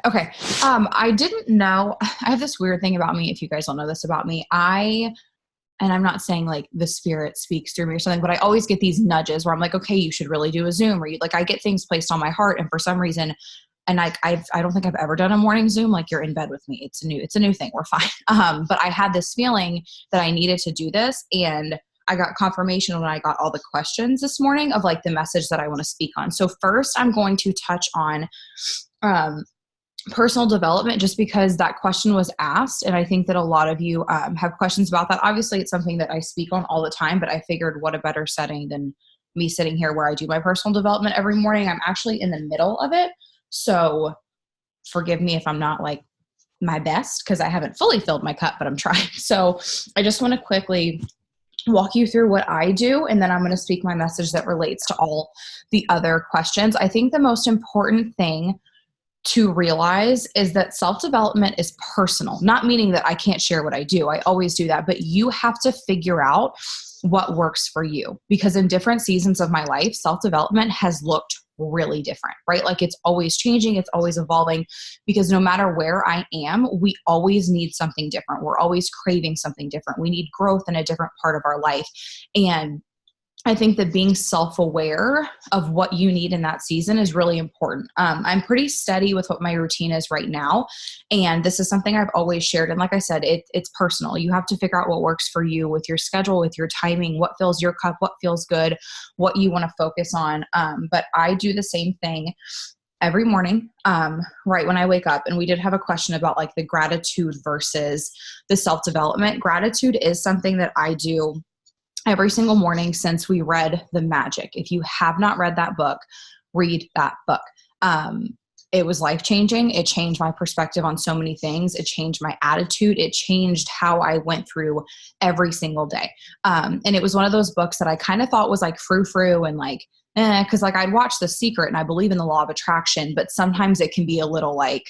Okay. I didn't know. I have this weird thing about me. If you guys don't know this about me, and I'm not saying like the spirit speaks through me or something, but I always get these nudges where I'm like, okay, you should really do a Zoom, or like I get things placed on my heart. And for some reason, and I don't think I've ever done a morning Zoom. Like you're in bed with me. It's a new thing. We're fine. But I had this feeling that I needed to do this. And I got confirmation when I got all the questions this morning of like the message that I want to speak on. So first I'm going to touch on, um, personal development, just because that question was asked. And I think that a lot of you have questions about that. Obviously, it's something that I speak on all the time, but I figured what a better setting than me sitting here where I do my personal development every morning. I'm actually in the middle of it. So forgive me if I'm not like my best because I haven't fully filled my cup, but I'm trying. So I just want to quickly walk you through what I do, and then I'm going to speak my message that relates to all the other questions. I think the most important thing to realize is that self-development is personal, not meaning that I can't share what I do. I always do that, but you have to figure out what works for you, because in different seasons of my life, self-development has looked really different, right? Like it's always changing, it's always evolving, because no matter where I am, we always need something different. We're always craving something different. We need growth in a different part of our life. And I think that being self-aware of what you need in that season is really important. I'm pretty steady with what my routine is right now. And this is something I've always shared. And like I said, it's personal. You have to figure out what works for you with your schedule, with your timing, what fills your cup, what feels good, what you want to focus on. But I do the same thing every morning, right when I wake up. And we did have a question about like the gratitude versus the self-development. Gratitude is something that I do every single morning since we read The Magic. If you have not read that book, read that book. It was life-changing. It changed my perspective on so many things. It changed my attitude. It changed how I went through every single day. And it was one of those books that I kind of thought was like frou-frou and like, because like I'd watch The Secret and I believe in the law of attraction, but sometimes it can be a little like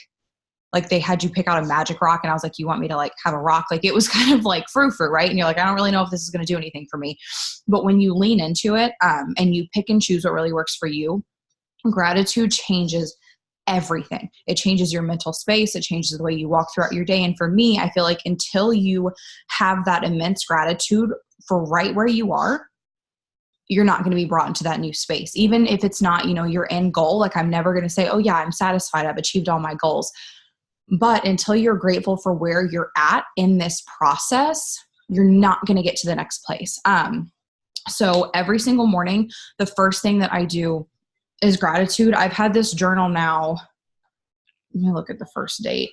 they had you pick out a magic rock and I was like, you want me to like have a rock? Like it was kind of like frou-frou, right? And you're like, I don't really know if this is going to do anything for me. But when you lean into it, and you pick and choose what really works for you, gratitude changes everything. It changes your mental space. It changes the way you walk throughout your day. And for me, I feel like until you have that immense gratitude for right where you are, you're not going to be brought into that new space. Even if it's not, your end goal, like I'm never going to say, oh yeah, I'm satisfied. I've achieved all my goals. But until you're grateful for where you're at in this process, you're not going to get to the next place. So every single morning, the first thing that I do is gratitude. I've had this journal now. Let me look at the first date.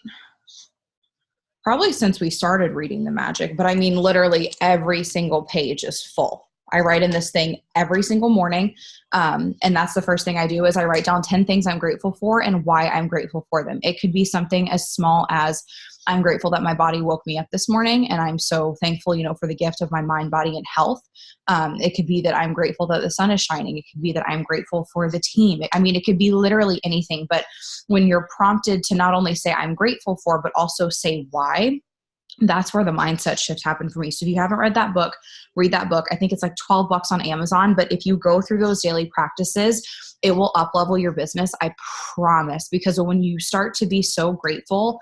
Probably since we started reading The Magic, but I mean, literally every single page is full. I write in this thing every single morning. And that's the first thing I do is I write down 10 things I'm grateful for and why I'm grateful for them. It could be something as small as I'm grateful that my body woke me up this morning. And I'm so thankful, for the gift of my mind, body, and health. It could be that I'm grateful that the sun is shining. It could be that I'm grateful for the team. I mean, it could be literally anything. But when you're prompted to not only say I'm grateful for, but also say why, that's where the mindset shift happened for me. So if you haven't read that book, read that book. I think it's like $12 on Amazon, but if you go through those daily practices, it will up level your business. I promise, because when you start to be so grateful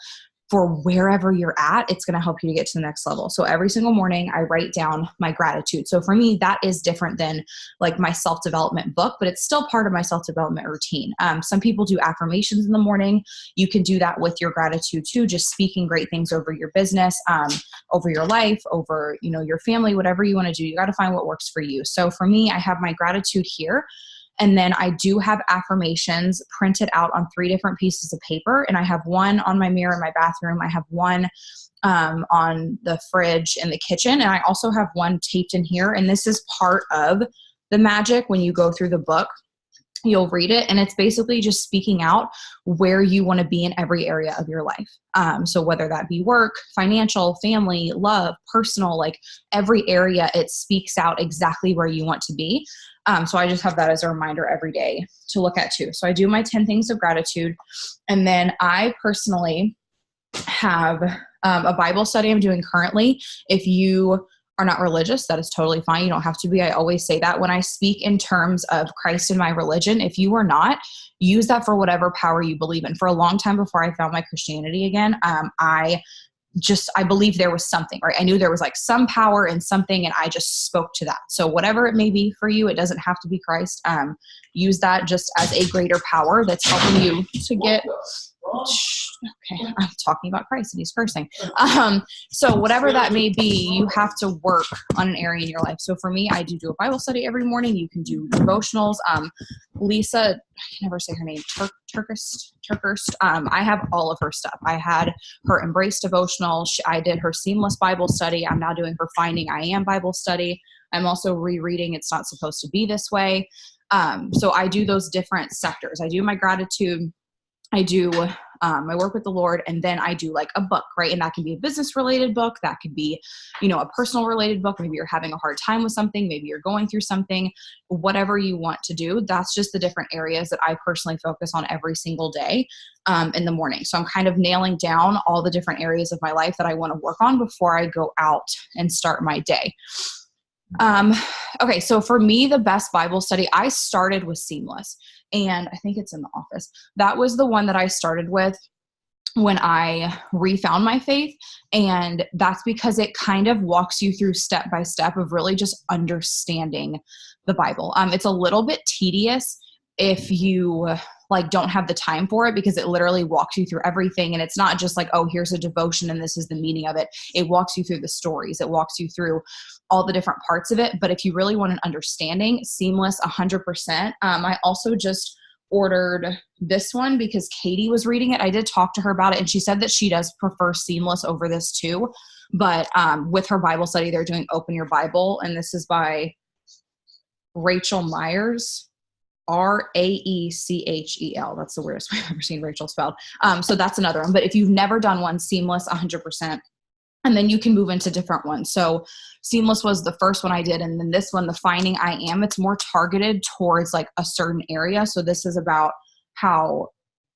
for wherever you're at, it's going to help you to get to the next level. So every single morning I write down my gratitude. So for me, that is different than like my self-development book, but it's still part of my self-development routine. Some people do affirmations in the morning. You can do that with your gratitude too, just speaking great things over your business, over your life, over, your family, whatever you want to do. You got to find what works for you. So for me, I have my gratitude here. And then I do have affirmations printed out on 3 different pieces of paper. And I have one on my mirror in my bathroom. I have one on the fridge in the kitchen. And I also have one taped in here. And this is part of The Magic. When you go through the book, you'll read it. And it's basically just speaking out where you want to be in every area of your life. So whether that be work, financial, family, love, personal, like every area, it speaks out exactly where you want to be. So I just have that as a reminder every day to look at too. So I do my 10 things of gratitude. And then I personally have a Bible study I'm doing currently. If you are not religious, that is totally fine. You don't have to be. I always say that when I speak in terms of Christ and my religion. If you are not, use that for whatever power you believe in. For a long time before I found my Christianity again, I believed there was something, right? I knew there was like some power in something, and I just spoke to that. So whatever it may be for you, it doesn't have to be Christ. Use that just as a greater power that's helping you to get. Okay, I'm talking about Christ and he's cursing. So whatever that may be, you have to work on an area in your life. So for me, I do a Bible study every morning. You can do devotionals. Lisa, I can never say her name, Turkist. I have all of her stuff. I had her Embrace devotional. I did her Seamless Bible study. I'm now doing her Finding I Am Bible study. I'm also rereading It's Not Supposed to Be This Way. So I do those different sectors. I do my gratitude. I do my work with the Lord, and then I do like a book, right? And that can be a business related book. That could be, a personal related book. Maybe you're having a hard time with something. Maybe you're going through something, whatever you want to do. That's just the different areas that I personally focus on every single day in the morning. So I'm kind of nailing down all the different areas of my life that I want to work on before I go out and start my day. Okay. So for me, the best Bible study, I started with Seamless, and I think it's in the office. That was the one that I started with when I refound my faith. And that's because it kind of walks you through step by step of really just understanding the Bible. It's a little bit tedious if you don't have the time for it, because it literally walks you through everything. And it's not just like, oh, here's a devotion and this is the meaning of it. It walks you through the stories. It walks you through all the different parts of it. But if you really want an understanding, Seamless 100%. I also just ordered this one because Katie was reading it. I did talk to her about it, and she said that she does prefer Seamless over this too. But with her Bible study, they're doing Open Your Bible, and this is by Rachel Myers. Raechel. That's the weirdest way I've ever seen Rachel spelled. So that's another one. But if you've never done one, Seamless 100%. And then you can move into different ones. So Seamless was the first one I did. And then this one, the Finding I Am, it's more targeted towards like a certain area. So this is about how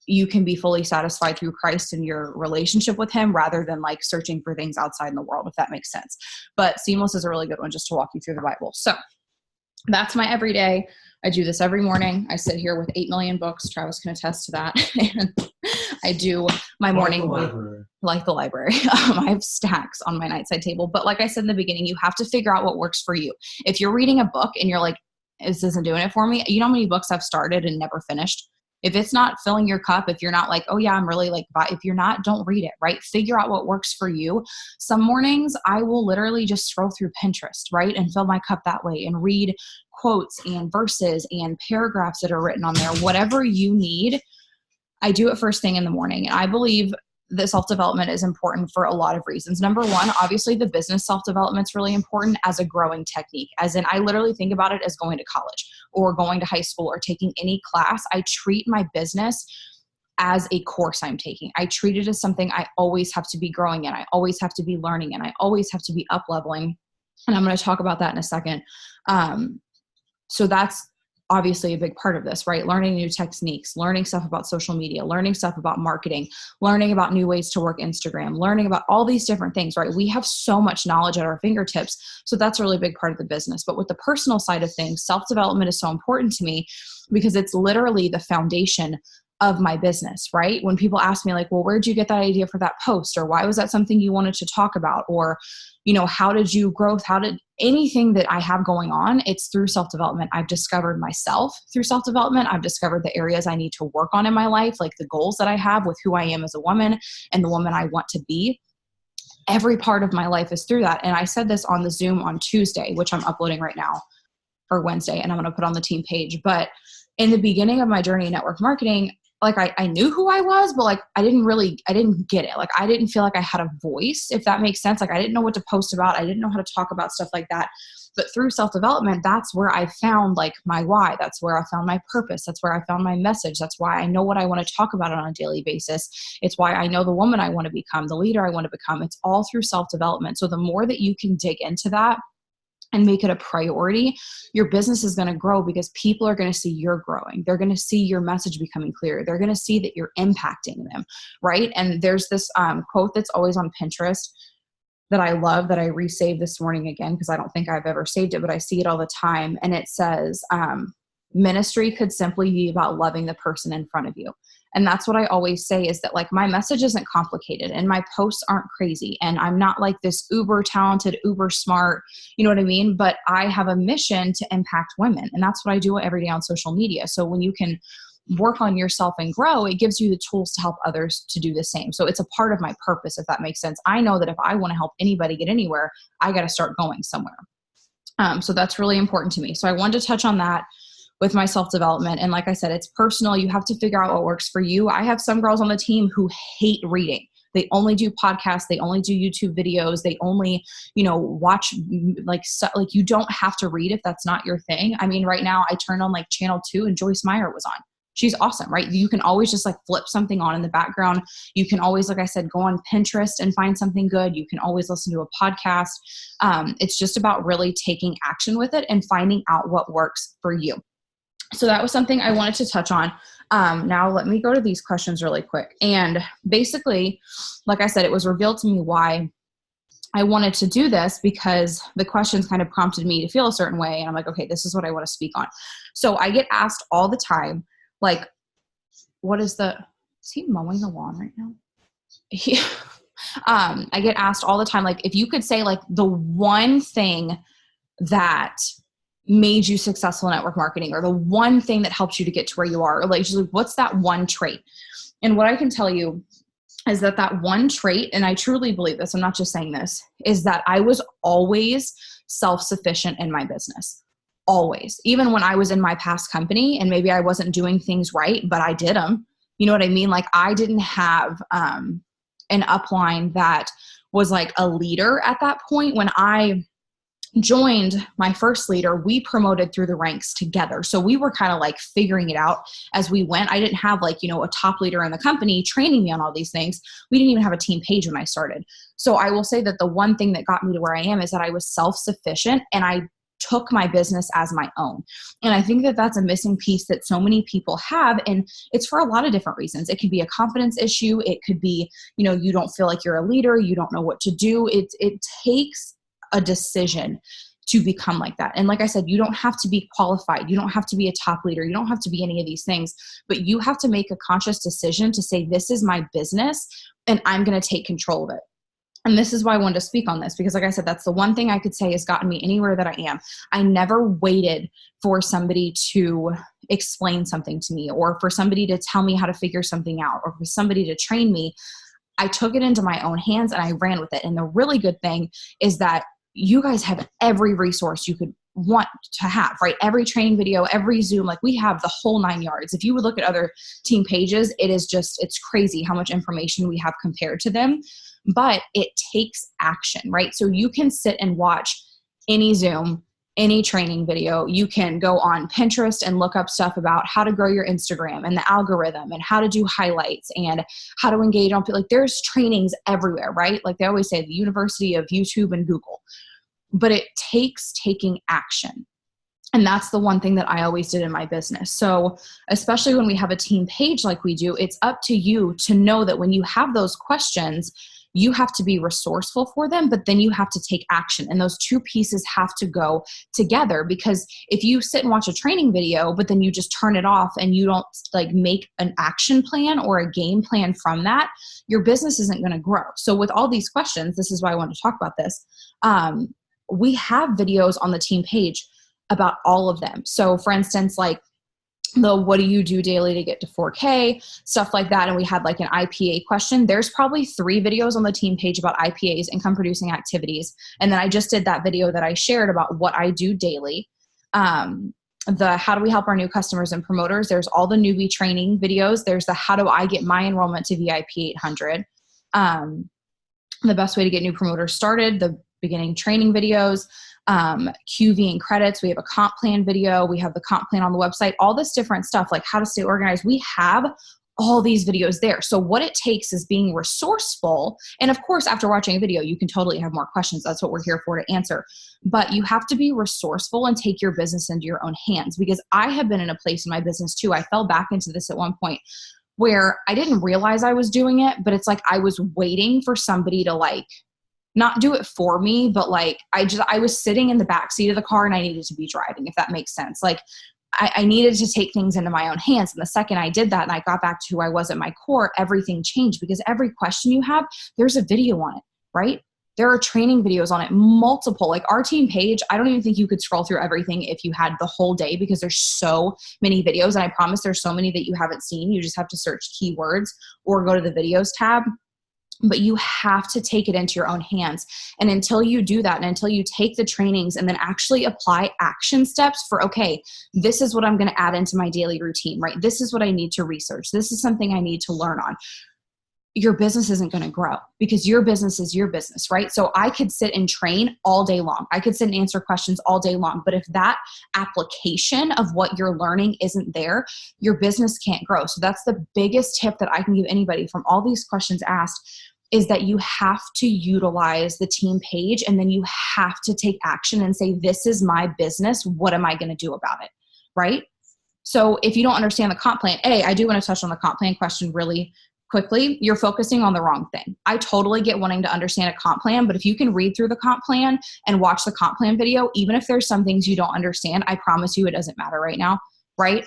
you can be fully satisfied through Christ and your relationship with him, rather than like searching for things outside in the world, if that makes sense. But Seamless is a really good one just to walk you through the Bible. So that's my everyday. I do this every morning. I sit here with 8 million books. Travis can attest to that. And I do my morning like the library. I have stacks on my nightside table. But like I said in the beginning, you have to figure out what works for you. If you're reading a book and you're like, this isn't doing it for me, you know how many books I've started and never finished? If it's not filling your cup, if you're not like, oh yeah, I'm really like, if you're not, don't read it, right? Figure out what works for you. Some mornings I will literally just scroll through Pinterest, right? And fill my cup that way and read quotes and verses and paragraphs that are written on there. Whatever you need, I do it first thing in the morning. And I believe that self-development is important for a lot of reasons. Number one, obviously the business self-development is really important as a growing technique. As in, I literally think about it as going to college or going to high school or taking any class. I treat my business as a course I'm taking. I treat it as something I always have to be growing in. I always have to be learning, and I always have to be up-leveling. And I'm going to talk about that in a second. So that's obviously a big part of this, right? Learning new techniques, learning stuff about social media, learning stuff about marketing, learning about new ways to work Instagram, learning about all these different things, right? We have so much knowledge at our fingertips. So that's a really big part of the business. But with the personal side of things, self-development is so important to me because it's literally the foundation of my business, right? When people ask me like, well, where'd you get that idea for that post? Or why was that something you wanted to talk about? Or, how did you growth? How did anything that I have going on? It's through self-development. I've discovered myself through self-development. I've discovered the areas I need to work on in my life, like the goals that I have with who I am as a woman and the woman I want to be. Every part of my life is through that. And I said this on the Zoom on Tuesday, which I'm uploading right now, or Wednesday, and I'm going to put on the team page. But in the beginning of my journey in network marketing, like I knew who I was, but like I didn't get it. Like I didn't feel like I had a voice, if that makes sense. Like I didn't know what to post about. I didn't know how to talk about stuff like that. But through self-development, that's where I found like my why. That's where I found my purpose. That's where I found my message. That's why I know what I want to talk about on a daily basis. It's why I know the woman I want to become, the leader I want to become. It's all through self-development. So the more that you can dig into that and make it a priority, your business is going to grow because people are going to see you're growing. They're going to see your message becoming clear. They're going to see that you're impacting them, right? And there's this quote that's always on Pinterest. that I love that I resaved this morning again, because I don't think I've ever saved it, but I see it all the time. And it says, ministry could simply be about loving the person in front of you. And that's what I always say, is that like my message isn't complicated and my posts aren't crazy. And I'm not like this uber talented, uber smart, you know what I mean? But I have a mission to impact women. And that's what I do every day on social media. So when you can work on yourself and grow, it gives you the tools to help others to do the same. So it's a part of my purpose, if that makes sense. I know that if I want to help anybody get anywhere, I got to start going somewhere. So that's really important to me. So I wanted to touch on that with my self-development. And like I said, it's personal. You have to figure out what works for you. I have some girls on the team who hate reading. They only do podcasts. They only do YouTube videos. They only, watch like you don't have to read if that's not your thing. I mean, right now I turned on like channel 2 and Joyce Meyer was on. She's awesome, right? You can always just like flip something on in the background. You can always, like I said, go on Pinterest and find something good. You can always listen to a podcast. It's just about really taking action with it and finding out what works for you. So that was something I wanted to touch on. Now let me go to these questions really quick. And basically, like I said, it was revealed to me why I wanted to do this, because the questions kind of prompted me to feel a certain way. And I'm like, okay, this is what I want to speak on. So I get asked all the time, like, is he mowing the lawn right now? I get asked all the time, like, if you could say like the one thing that made you successful in network marketing, or the one thing that helped you to get to where you are, or like, just like, what's that one trait? And what I can tell you is that one trait, and I truly believe this, I'm not just saying this, is that I was always self-sufficient in my business. Always. Even when I was in my past company and maybe I wasn't doing things right, but I did them. You know what I mean? Like I didn't have an upline that was like a leader at that point. When I joined my first leader, we promoted through the ranks together. So we were kind of like figuring it out as we went. I didn't have like, a top leader in the company training me on all these things. We didn't even have a team page when I started. So I will say that the one thing that got me to where I am is that I was self-sufficient and I took my business as my own. And I think that that's a missing piece that so many people have. And it's for a lot of different reasons. It could be a confidence issue. It could be, you don't feel like you're a leader. You don't know what to do. It takes a decision to become like that. And like I said, you don't have to be qualified. You don't have to be a top leader. You don't have to be any of these things, but you have to make a conscious decision to say, this is my business and I'm going to take control of it. And this is why I wanted to speak on this, because like I said, that's the one thing I could say has gotten me anywhere that I am. I never waited for somebody to explain something to me, or for somebody to tell me how to figure something out, or for somebody to train me. I took it into my own hands and I ran with it. And the really good thing is that you guys have every resource you could want to have, right? Every training video, every Zoom, like we have the whole 9 yards. If you would look at other team pages, it's crazy how much information we have compared to them, but it takes action, right? So you can sit and watch any Zoom, any training video. You can go on Pinterest and look up stuff about how to grow your Instagram and the algorithm and how to do highlights and how to engage on, like there's trainings everywhere, right? Like they always say, the University of YouTube and Google, but it takes taking action. And that's the one thing that I always did in my business. So especially when we have a team page like we do, it's up to you to know that when you have those questions, you have to be resourceful for them, but then you have to take action. And those two pieces have to go together, because if you sit and watch a training video, but then you just turn it off and you don't like make an action plan or a game plan from that, your business isn't going to grow. So with all these questions, this is why I wanted to talk about this. We have videos on the team page about all of them. So for instance, like what do you do daily to get to 4K, stuff like that. And we had like an IPA question. There's probably 3 videos on the team page about IPAs, income producing activities. And then I just did that video that I shared about what I do daily. The how do we help our new customers and promoters. There's all the newbie training videos. There's the how do I get my enrollment to VIP 800. The best way to get new promoters started, the beginning training videos, QV and credits. We have a comp plan video. We have the comp plan on the website, all this different stuff, like how to stay organized. We have all these videos there. So what it takes is being resourceful. And of course, after watching a video, you can totally have more questions. That's what we're here for, to answer. But you have to be resourceful and take your business into your own hands, because I have been in a place in my business too. I fell back into this at one point where I didn't realize I was doing it, but it's like I was waiting for somebody to like not do it for me, but like, I was sitting in the back seat of the car and I needed to be driving, if that makes sense. Like I needed to take things into my own hands. And the second I did that and I got back to who I was at my core, everything changed, because every question you have, there's a video on it, right? There are training videos on it, multiple. Like our team page, I don't even think you could scroll through everything if you had the whole day, because there's so many videos. And I promise there's so many that you haven't seen. You just have to search keywords or go to the videos tab. But you have to take it into your own hands. And until you do that, and until you take the trainings and then actually apply action steps for, okay, this is what I'm going to add into my daily routine, right? This is what I need to research. This is something I need to learn on. Your business isn't going to grow, because your business is your business, right? So I could sit and train all day long. I could sit and answer questions all day long. But if that application of what you're learning isn't there, your business can't grow. So that's the biggest tip that I can give anybody from all these questions asked, is that you have to utilize the team page, and then you have to take action and say, this is my business. What am I going to do about it? Right? So if you don't understand the comp plan, I do want to touch on the comp plan question really quickly. You're focusing on the wrong thing. I totally get wanting to understand a comp plan, but if you can read through the comp plan and watch the comp plan video, even if there's some things you don't understand, I promise you it doesn't matter right now, right?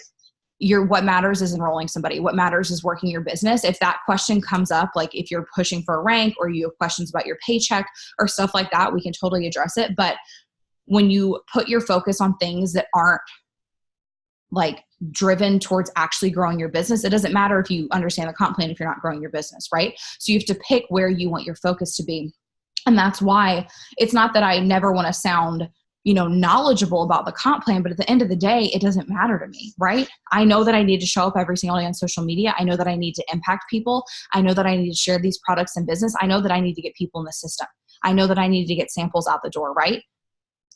What matters is enrolling somebody. What matters is working your business. If that question comes up, like if you're pushing for a rank or you have questions about your paycheck or stuff like that, we can totally address it. But when you put your focus on things that aren't like driven towards actually growing your business, it doesn't matter if you understand the comp plan if you're not growing your business, right? So you have to pick where you want your focus to be. And that's why it's not that I never want to sound, knowledgeable about the comp plan, but at the end of the day, it doesn't matter to me, right? I know that I need to show up every single day on social media. I know that I need to impact people. I know that I need to share these products in business. I know that I need to get people in the system. I know that I need to get samples out the door, right?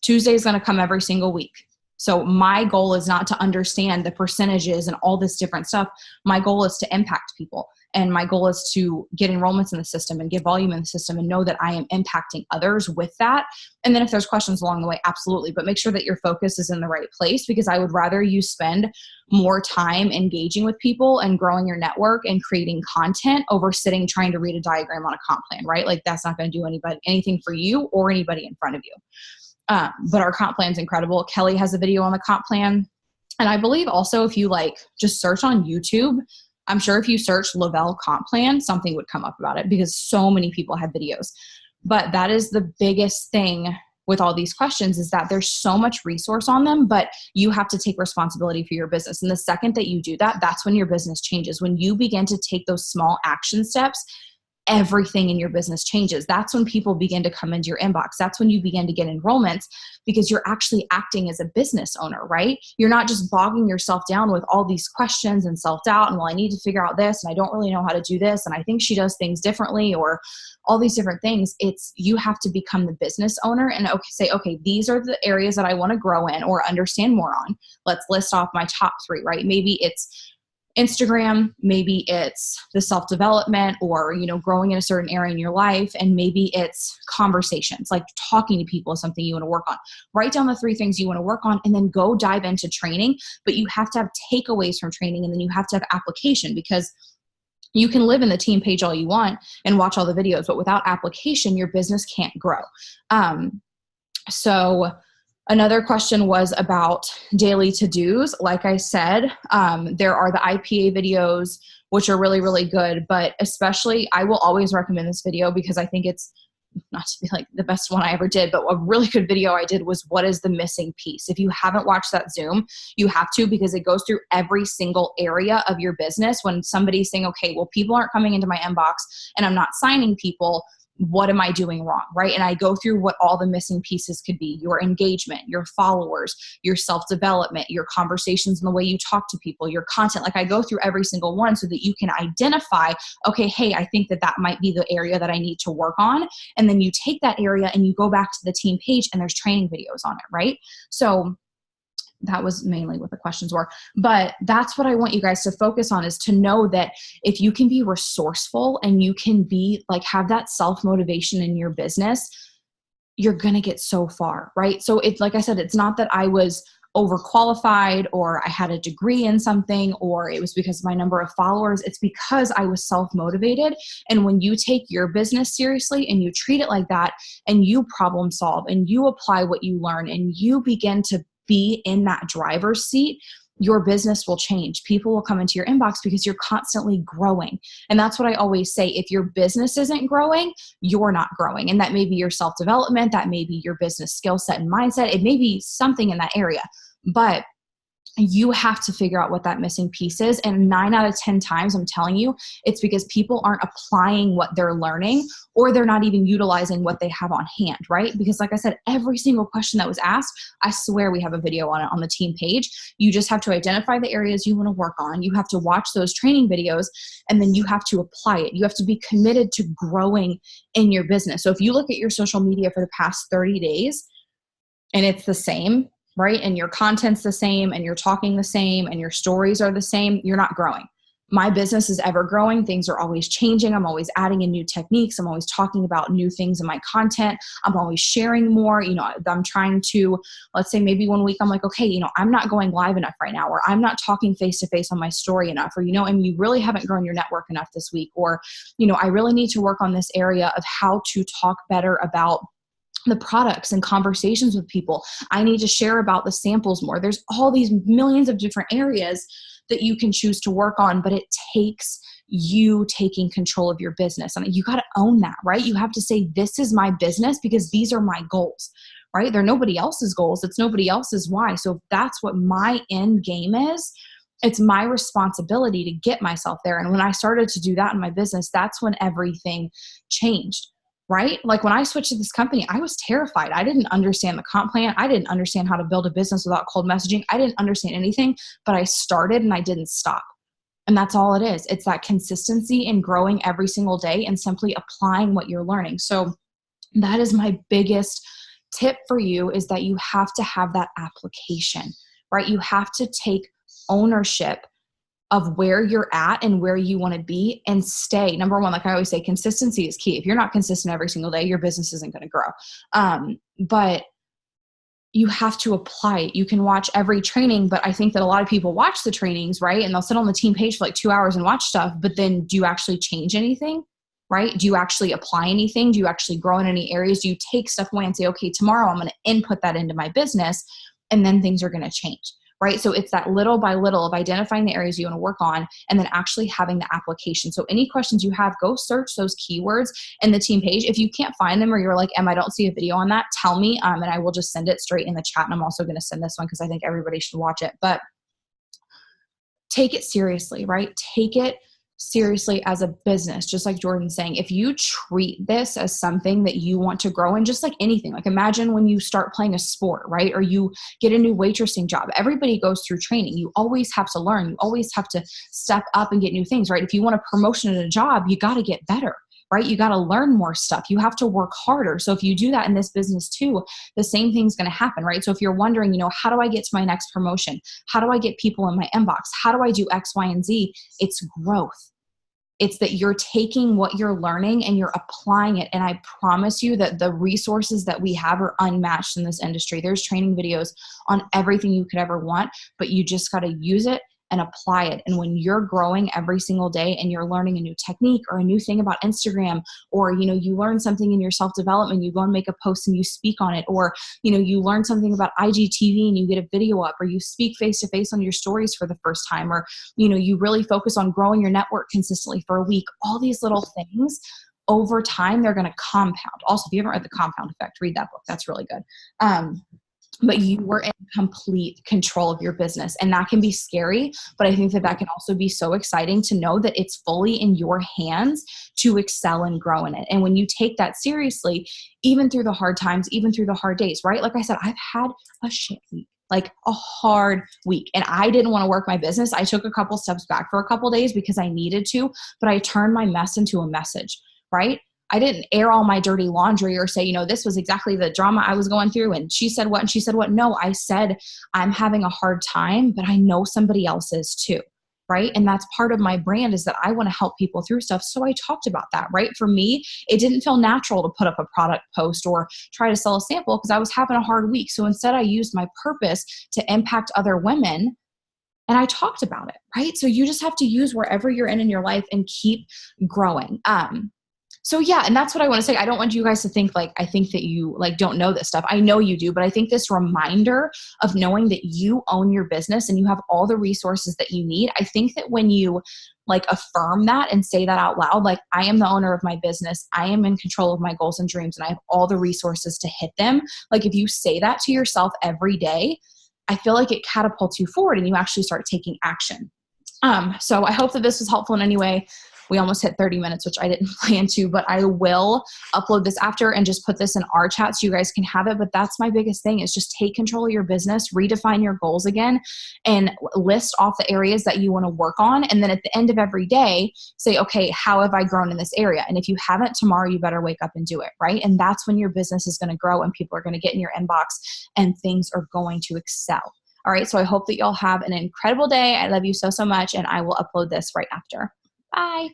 Tuesday is going to come every single week. So my goal is not to understand the percentages and all this different stuff. My goal is to impact people. And my goal is to get enrollments in the system and get volume in the system and know that I am impacting others with that. And then if there's questions along the way, absolutely. But make sure that your focus is in the right place, because I would rather you spend more time engaging with people and growing your network and creating content over sitting trying to read a diagram on a comp plan, right? Like that's not going to do anything for you or anybody in front of you. But our comp plan is incredible. Kelly has a video on the comp plan. And I believe also if you just search on YouTube, I'm sure if you search Lavelle comp plan, something would come up about it, because so many people have videos. But that is the biggest thing with all these questions, is that there's so much resource on them, but you have to take responsibility for your business. And the second that you do that, that's when your business changes. When you begin to take those small action steps, everything in your business changes. That's when people begin to come into your inbox. That's when you begin to get enrollments, because you're actually acting as a business owner, right? You're not just bogging yourself down with all these questions and self-doubt and, well, I need to figure out this and I don't really know how to do this and I think she does things differently, or all these different things. It's, you have to become the business owner and say, okay, these are the areas that I want to grow in or understand more on. Let's list off my top 3, right? Maybe it's Instagram, maybe it's the self-development or, growing in a certain area in your life. And maybe it's conversations, like talking to people is something you want to work on. Write down the 3 things you want to work on and then go dive into training. But you have to have takeaways from training, and then you have to have application, because you can live in the team page all you want and watch all the videos, but without application, your business can't grow. So another question was about daily to-dos. Like I said, there are the IPA videos, which are really, really good. But especially, I will always recommend this video because I think it's not to be like the best one I ever did, but a really good video I did was what is the missing piece? If you haven't watched that Zoom, you have to, because it goes through every single area of your business. When somebody's saying, okay, well, people aren't coming into my inbox and I'm not signing people, what am I doing wrong, right? And I go through what all the missing pieces could be: your engagement, your followers, your self-development, your conversations and the way you talk to people, your content. Like I go through every single one so that you can identify, okay, hey, I think that might be the area that I need to work on. And then you take that area and you go back to the team page and there's training videos on it, right? So that was mainly what the questions were. But that's what I want you guys to focus on, is to know that if you can be resourceful and you can be have that self-motivation in your business, you're going to get so far, right? So it's like I said, it's not that I was overqualified, or I had a degree in something, or it was because of my number of followers. It's because I was self-motivated. And when you take your business seriously and you treat it like that, and you problem solve and you apply what you learn and you begin to be in that driver's seat, your business will change. People will come into your inbox because you're constantly growing. And that's what I always say. If your business isn't growing, you're not growing. And that may be your self-development, that may be your business skill set and mindset. It may be something in that area, but you have to figure out what that missing piece is. And 9 out of 10 times, I'm telling you, it's because people aren't applying what they're learning, or they're not even utilizing what they have on hand, right? Because like I said, every single question that was asked, I swear we have a video on it on the team page. You just have to identify the areas you want to work on. You have to watch those training videos, and then you have to apply it. You have to be committed to growing in your business. So if you look at your social media for the past 30 days and it's the same, right? And your content's the same, and you're talking the same, and your stories are the same, you're not growing. My business is ever growing. Things are always changing. I'm always adding in new techniques. I'm always talking about new things in my content. I'm always sharing more. I'm trying to, let's say maybe one week I'm like, okay, I'm not going live enough right now, or I'm not talking face to face on my story enough, or, and you really haven't grown your network enough this week, or, I really need to work on this area of how to talk better about the products and conversations with people. I need to share about the samples more. There's all these millions of different areas that you can choose to work on, but it takes you taking control of your business. And you got to own that, right? You have to say, this is my business because these are my goals, right? They're nobody else's goals. It's nobody else's why. So if that's what my end game is, it's my responsibility to get myself there. And when I started to do that in my business, that's when everything changed. Right? Like when I switched to this company, I was terrified. I didn't understand the comp plan. I didn't understand how to build a business without cold messaging. I didn't understand anything, but I started and I didn't stop. And that's all it is. It's that consistency in growing every single day and simply applying what you're learning. So that is my biggest tip for you, is that you have to have that application, right? You have to take ownership of where you're at and where you want to be, and stay. Number one, like I always say, consistency is key. If you're not consistent every single day, your business isn't going to grow. But you have to apply it. You can watch every training, but I think that a lot of people watch the trainings, right? And they'll sit on the team page for like 2 hours and watch stuff, but then do you actually change anything? Right? Do you actually apply anything? Do you actually grow in any areas? Do you take stuff away and say, okay, tomorrow I'm going to input that into my business, and then things are going to change? Right? So it's that little by little of identifying the areas you want to work on, and then actually having the application. So any questions you have, go search those keywords in the team page. If you can't find them, or you're like, I don't see a video on that, tell me, and I will just send it straight in the chat. And I'm also going to send this one because I think everybody should watch it. But take it seriously, right? Take it seriously as a business. Just like Jordan's saying, if you treat this as something that you want to grow in, just like anything, like imagine when you start playing a sport, right? Or you get a new waitressing job. Everybody goes through training. You always have to learn. You always have to step up and get new things, right? If you want a promotion at a job, you got to get better, right? You got to learn more stuff. You have to work harder. So if you do that in this business too, the same thing's going to happen, right? So if you're wondering, how do I get to my next promotion? How do I get people in my inbox? How do I do X, Y, and Z? It's growth. It's that you're taking what you're learning and you're applying it. And I promise you that the resources that we have are unmatched in this industry. There's training videos on everything you could ever want, but you just got to use it and apply it. And when you're growing every single day and you're learning a new technique or a new thing about Instagram, or, you learn something in your self-development, you go and make a post and you speak on it, or, you learn something about IGTV and you get a video up, or you speak face-to-face on your stories for the first time, or, you really focus on growing your network consistently for a week. All these little things over time, they're going to compound. Also, if you haven't read The Compound Effect, read that book. That's really good. But you were in complete control of your business. And that can be scary, but I think that can also be so exciting to know that it's fully in your hands to excel and grow in it. And when you take that seriously, even through the hard times, even through the hard days, right? Like I said, I've had a shit week, like a hard week, and I didn't want to work my business. I took a couple steps back for a couple days because I needed to, but I turned my mess into a message, right? I didn't air all my dirty laundry or say, this was exactly the drama I was going through, and she said what and she said what. No, I said, I'm having a hard time, but I know somebody else is too. right? And that's part of my brand, is that I want to help people through stuff. So I talked about that, right? For me, it didn't feel natural to put up a product post or try to sell a sample because I was having a hard week. So instead I used my purpose to impact other women, and I talked about it, right? So you just have to use wherever you're in your life and keep growing. So yeah, and that's what I want to say. I don't want you guys to think like, I think that you like don't know this stuff. I know you do, but I think this reminder of knowing that you own your business and you have all the resources that you need. I think that when you like affirm that and say that out loud, like, I am the owner of my business, I am in control of my goals and dreams, and I have all the resources to hit them. Like if you say that to yourself every day, I feel like it catapults you forward and you actually start taking action. So I hope that this was helpful in any way. We almost hit 30 minutes, which I didn't plan to, but I will upload this after and just put this in our chat so you guys can have it. But that's my biggest thing, is just take control of your business, redefine your goals again, and list off the areas that you want to work on. And then at the end of every day, say, okay, how have I grown in this area? And if you haven't, tomorrow you better wake up and do it, right? And that's when your business is going to grow and people are going to get in your inbox and things are going to excel. All right. So I hope that y'all have an incredible day. I love you so, so much. And I will upload this right after. Bye.